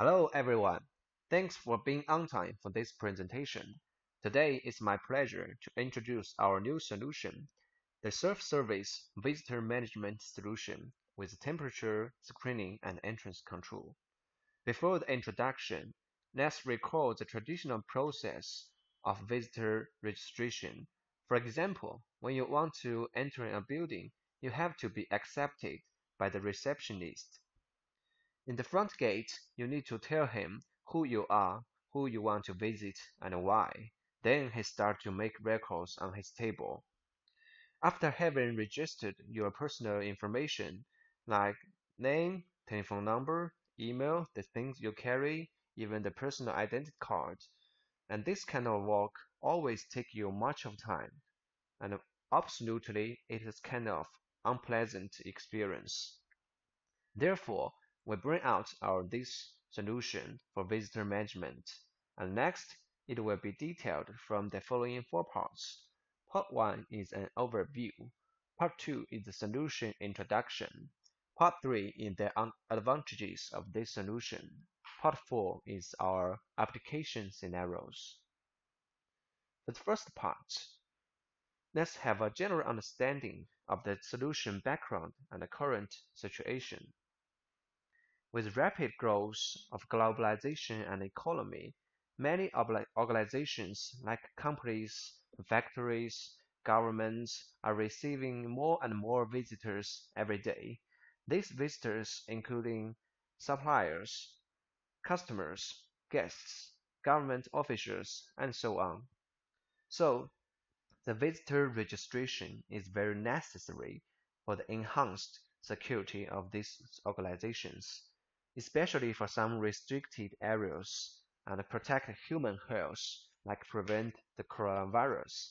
Hello everyone. Thanks for being on time for this presentation. Today it's my pleasure to introduce our new solution, the self-service visitor management solution with temperature screening and entrance control. Before the introduction, let's recall the traditional process of visitor registration. For example, when you want to enter a building, you have to be accepted by the receptionist. In the front gate, you need to tell him who you are, who you want to visit, and why. Then he starts to make records on his table. After having registered your personal information, like name, telephone number, email, the things you carry, even the personal identity card, and this kind of work always take you much of time, and absolutely it is kind of unpleasant experience. Therefore, we bring out our this solution for visitor management, and next it will be detailed from the following four parts. Part 1 is an overview. Part 2 is the solution introduction. Part 3 is the advantages of this solution. Part 4 is our application scenarios. For the first part, let's have a general understanding of the solution background and the current situation. With rapid growth of globalization and economy, many organizations like companies, factories, governments are receiving more and more visitors every day. These visitors including suppliers, customers, guests, government officials, and so on. So the visitor registration is very necessary for the enhanced security of these organizations, especially for some restricted areas, and protect human health, like prevent the coronavirus.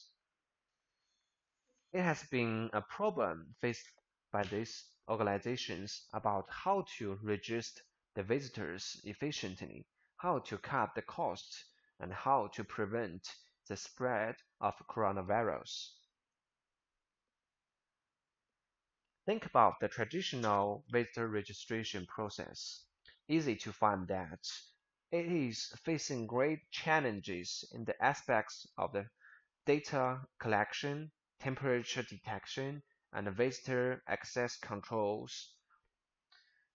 It has been a problem faced by these organizations about how to register the visitors efficiently, how to cut the costs, and how to prevent the spread of coronavirus. Think about the traditional visitor registration process. Easy to find that it is facing great challenges in the aspects of the data collection, temperature detection, and visitor access controls.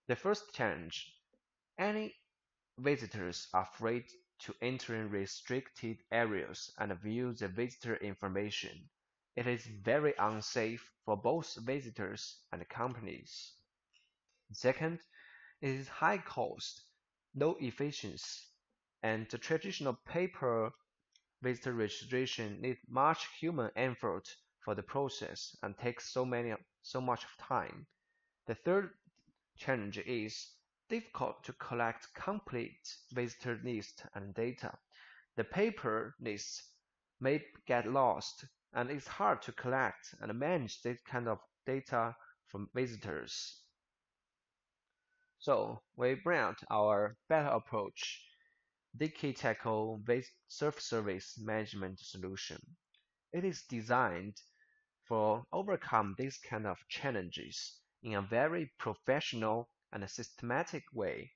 The first challenge, any visitors are free to enter in restricted areas and view the visitor information. It is very unsafe for both visitors and companies. Second, it is high cost, low efficiency, and the traditional paper visitor registration needs much human effort for the process and takes so much time. The third challenge is difficult to collect complete visitor list and data. The paper list may get lost, and it's hard to collect and manage this kind of data from visitors. So we bring out our better approach, DK self-service management solution. It is designed for overcome these kind of challenges in a very professional and systematic way.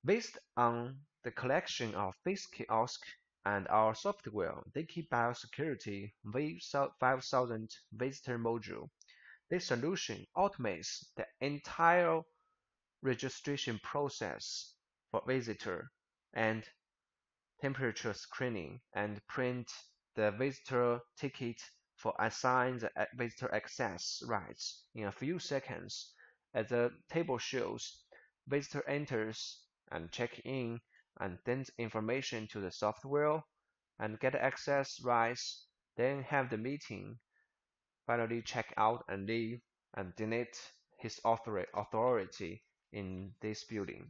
Based on the collection of this kiosk and our software, DK Biosecurity V5000 Visitor Module, this solution automates the entire registration process for visitor and temperature screening and print the visitor ticket for assign the visitor access rights in a few seconds. As the table shows, visitor enters and check in and sends information to the software and get access rights, then have the meeting, finally check out and leave and delete his authority in this building.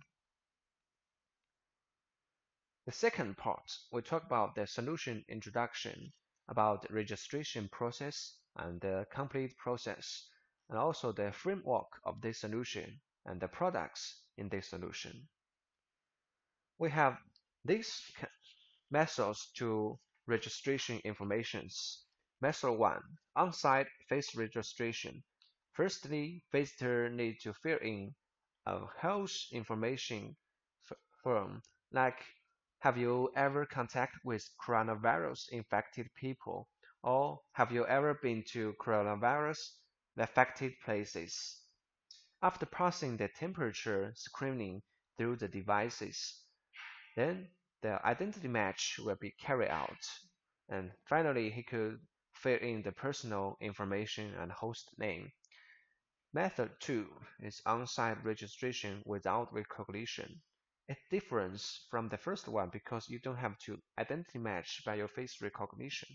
The second part, we talk about the solution introduction, about the registration process and the complete process, and also the framework of this solution and the products in this solution. We have these methods to registration informations. Method 1, on-site face registration. Firstly, visitor need to fill in a health information confirm. Like, have you ever contact with coronavirus infected people? Or have you ever been to coronavirus affected places? After passing the temperature screening through the devices, then the identity match will be carried out. And finally, he could fill in the personal information and host name. Method 2 is on-site registration without recognition. It differs from the first one because you don't have to identity match by your face recognition.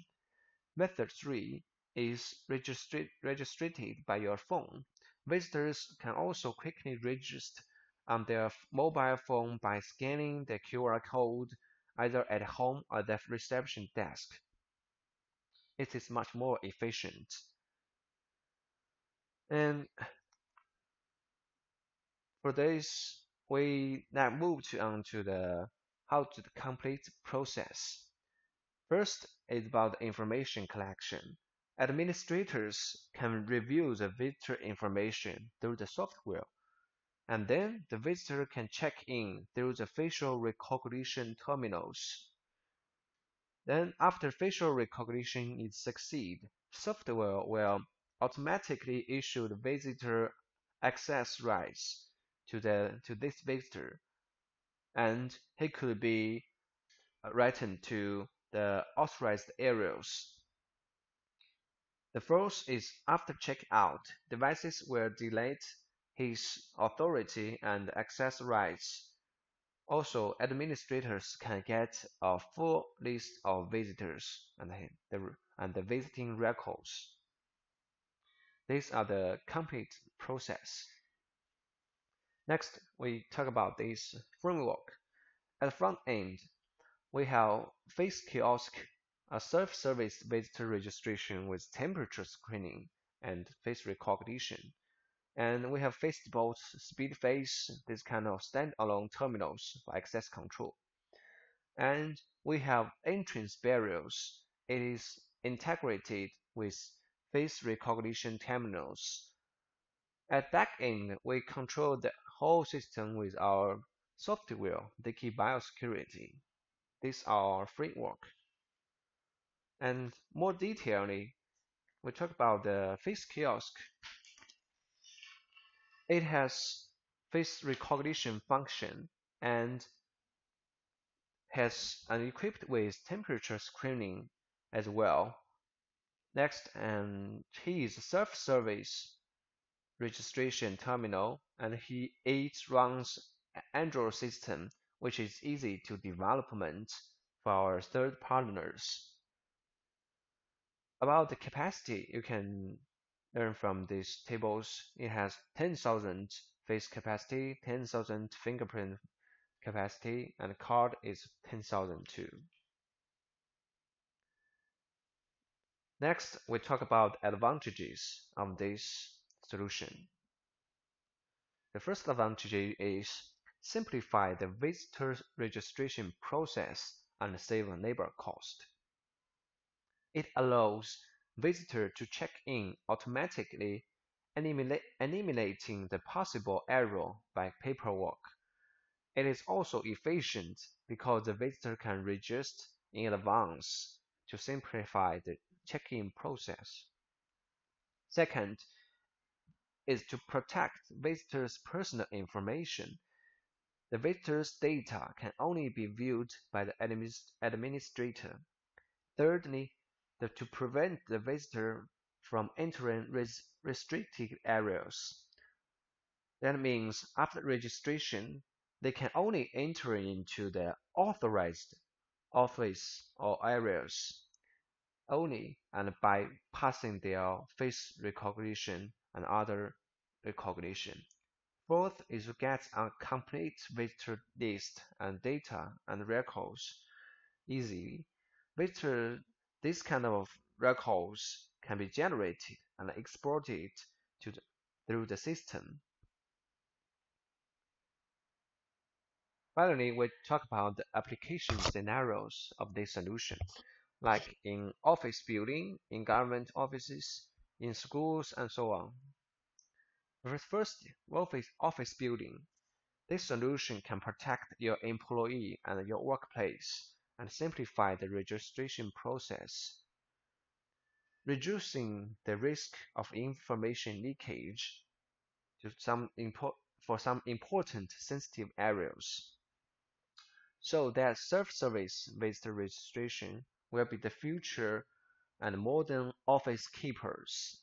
Method 3 is registered by your phone. Visitors can also quickly register on their mobile phone by scanning the QR code either at home or the reception desk. It is much more efficient. And for this, we now move on to the how to complete process. First is about information collection. Administrators can review the visitor information through the software, and then the visitor can check in through the facial recognition terminals. Then, after facial recognition is succeed, software will automatically issue the visitor access rights to this visitor, and he could be written to the authorized areas. The fourth is after checkout, devices will delete his authority and access rights. Also, administrators can get a full list of visitors and the visiting records. These are the complete process. Next, we talk about this framework. At the front end, we have Face Kiosk, a self-service visitor registration with temperature screening and face recognition. And we have FaceBot, SpeedFace, this kind of standalone terminals for access control. And we have entrance barriers. It is integrated with face recognition terminals. At backend, we control the whole system with our software, Dicky Biosecurity. These are our framework. And more detailedly, we talk about the face kiosk. It has face recognition function and has an equipped with temperature screening as well. Next, and he is a self-service registration terminal, and it runs Android system, which is easy to development for our third partners. About the capacity, you can learn from these tables. It has 10,000 face capacity, 10,000 fingerprint capacity, and card is 10,000 too. Next, we talk about advantages of this solution. The first advantage is simplify the visitor registration process and save labor cost. It allows visitors to check in automatically, eliminating the possible error by paperwork. It is also efficient because the visitor can register in advance to simplify the check-in process. Second is to protect visitors' personal information. The visitor's data can only be viewed by the administrator. Thirdly, to prevent the visitor from entering restricted areas. That means after registration, they can only enter into the authorized office or areas only and by passing their face recognition and other recognition. Fourth is to get a complete visitor list and data and records easily. Visitor, this kind of records can be generated and exported through the system. Finally, we talk about the application scenarios of this solution, like in office building, in government offices, in schools, and so on. First, office building. This solution can protect your employee and your workplace and simplify the registration process, reducing the risk of information leakage to for some important sensitive areas. So that self-service visitor registration will be the future and modern office keepers.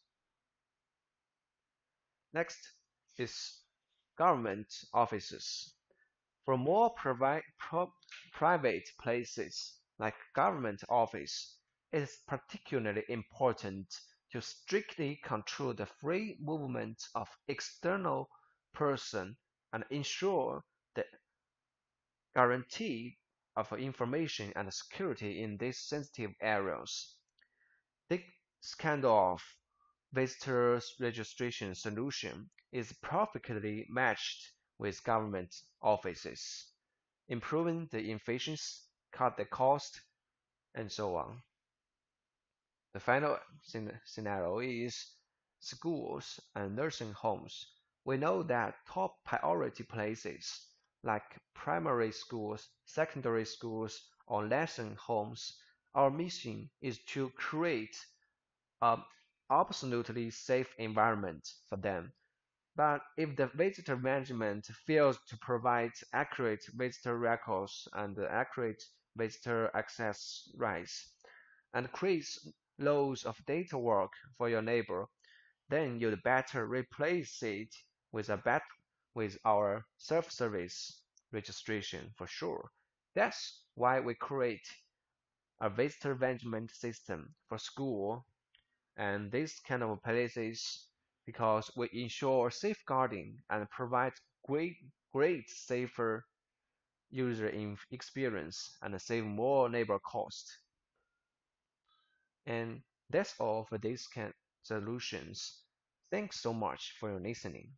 Next is government offices. For more private places like government office, it is particularly important to strictly control the free movement of external person and ensure the guarantee of information and security in these sensitive areas. This kind of visitor registration solution is perfectly matched with government offices, improving the efficiency, cut the cost, and so on. The final scenario is schools and nursing homes. We know that top priority places like primary schools, secondary schools, or nursing homes, our mission is to create an absolutely safe environment for them. But if the visitor management fails to provide accurate visitor records and accurate visitor access rights, and creates loads of data work for your neighbor, then you'd better replace it with with our self-service registration for sure. That's why we create a visitor management system for school and these kind of places because we ensure safeguarding and provide great safer user experience and save more labor cost. And that's all for these kind solutions. Thanks so much for your listening.